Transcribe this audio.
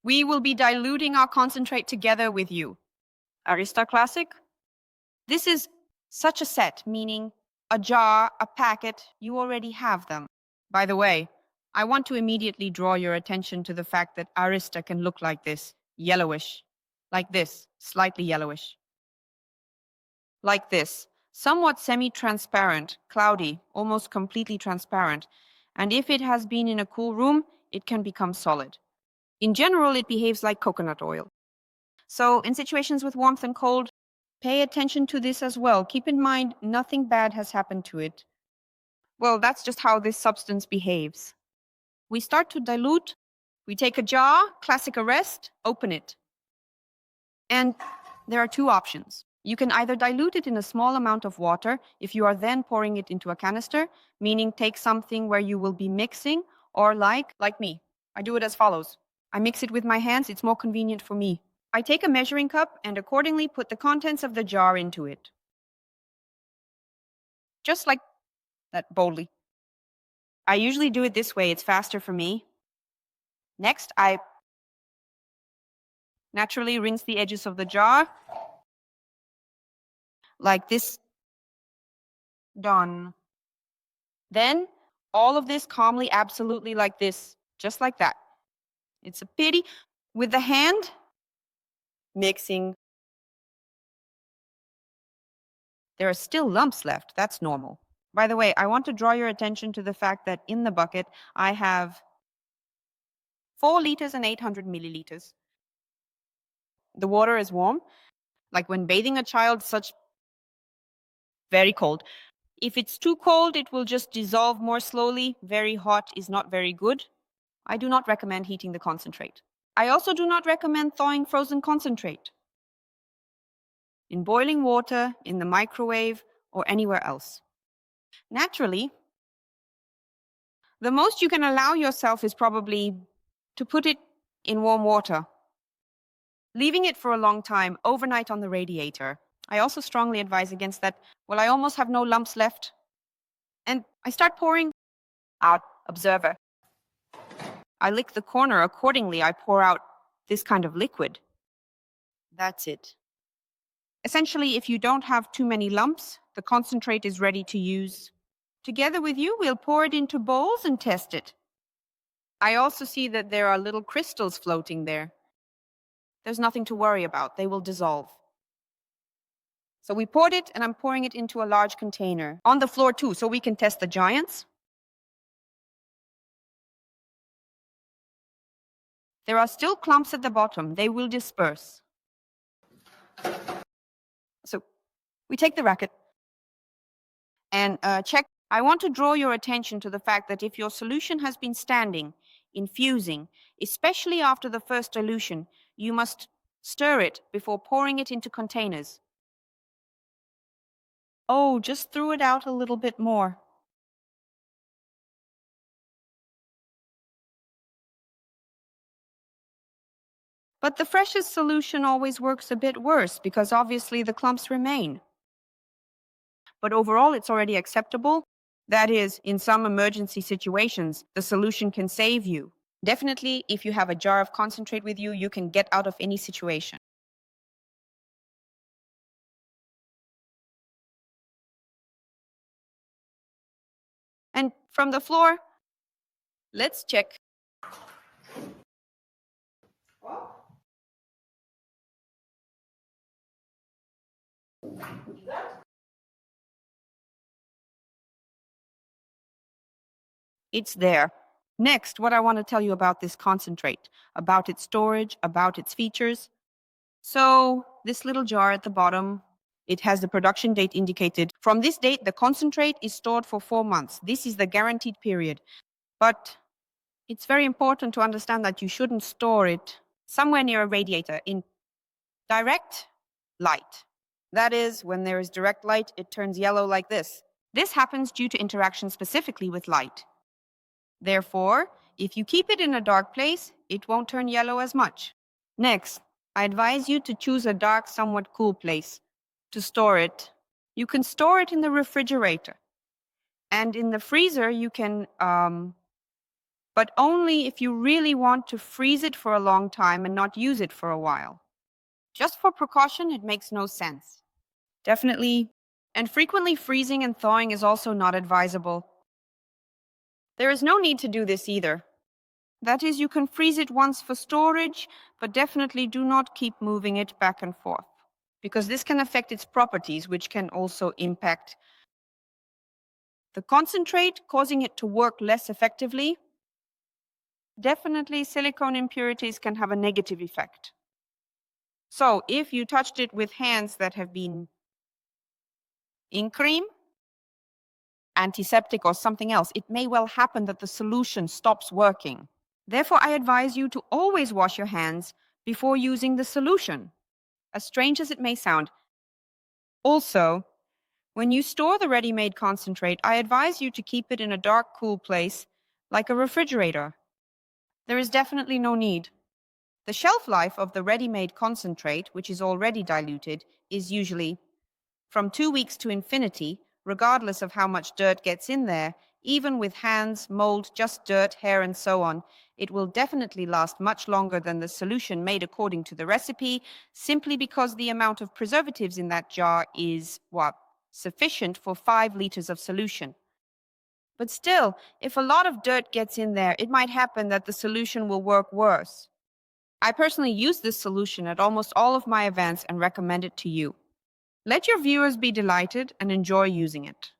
We will be diluting our concentrate together with you. Arista Classic. This is such a set, meaning a jar, a packet, you already have them. By the way, I want to immediately draw your attention to the fact that Arista can look like this, yellowish, like this, slightly yellowish. Like this, somewhat semi-transparent, cloudy, almost completely transparent. And if it has been in a cool room, it can become solid. In general, it behaves like coconut oil. So in situations with warmth and cold, pay attention to this as well. Keep in mind, nothing bad has happened to it. Well, that's just how this substance behaves. We start to dilute. We take a jar, classic arrest, open it. And there are two options. You can either dilute it in a small amount of water if you are then pouring it into a canister, meaning take something where you will be mixing, or like me. I do it as follows. I mix it with my hands, it's more convenient for me. I take a measuring cup and accordingly put the contents of the jar into it. Just like that, boldly. I usually do it this way, it's faster for me. Next, I naturally rinse the edges of the jar. Like this. Done. Then, all of this calmly, absolutely like this, just like that. It's a pity. With the hand, mixing. There are still lumps left, that's normal. By the way, I want to draw your attention to the fact that in the bucket, I have 4 liters and 800 milliliters. The water is warm, like when bathing a child, such very cold. If it's too cold, it will just dissolve more slowly. Very hot is not very good. I do not recommend heating the concentrate. I also do not recommend thawing frozen concentrate in boiling water, in the microwave, or anywhere else. Naturally, the most you can allow yourself is probably to put it in warm water, leaving it for a long time, overnight on the radiator. I also strongly advise against that. Well, I almost have no lumps left. And I start pouring out. Observer. I lick the corner. Accordingly, I pour out this kind of liquid. That's it. Essentially, if you don't have too many lumps, the concentrate is ready to use. Together with you, we'll pour it into bowls and test it. I also see that there are little crystals floating there. There's nothing to worry about. They will dissolve. So we poured it, and I'm pouring it into a large container. On the floor, too, so we can test the giants. There are still clumps at the bottom. They will disperse. So we take the racket and check. I want to draw your attention to the fact that if your solution has been standing, infusing, especially after the first dilution, you must stir it before pouring it into containers. Oh, just threw it out a little bit more. But the freshest solution always works a bit worse because obviously the clumps remain. But overall, it's already acceptable. That is, in some emergency situations, the solution can save you. Definitely, if you have a jar of concentrate with you, you can get out of any situation. And from the floor, let's check. It's there. Next, what I want to tell you about this concentrate, about its storage, about its features. So this little jar at the bottom, it has the production date indicated. From this date, the concentrate is stored for 4 months. This is the guaranteed period. But it's very important to understand that you shouldn't store it somewhere near a radiator in direct light. That is, when there is direct light, it turns yellow like this. This happens due to interaction specifically with light. Therefore, if you keep it in a dark place, it won't turn yellow as much. Next, I advise you to choose a dark, somewhat cool place to store it. You can store it in the refrigerator. And in the freezer, you can but only if you really want to freeze it for a long time and not use it for a while. Just for precaution, it makes no sense. Definitely. And frequently freezing and thawing is also not advisable. There is no need to do this either. That is, you can freeze it once for storage, but definitely do not keep moving it back and forth, because this can affect its properties, which can also impact the concentrate, causing it to work less effectively. Definitely, silicone impurities can have a negative effect. So if you touched it with hands that have been in cream, antiseptic, or something else, it may well happen that the solution stops working. Therefore, I advise you to always wash your hands before using the solution, as strange as it may sound. Also, when you store the ready-made concentrate, I advise you to keep it in a dark, cool place, like a refrigerator. There is definitely no need. The shelf life of the ready-made concentrate, which is already diluted, is usually from 2 weeks to infinity, regardless of how much dirt gets in there. Even with hands, mold, just dirt, hair, and so on, it will definitely last much longer than the solution made according to the recipe, simply because the amount of preservatives in that jar is, sufficient for 5 liters of solution. But still, if a lot of dirt gets in there, it might happen that the solution will work worse. I personally use this solution at almost all of my events and recommend it to you. Let your viewers be delighted and enjoy using it.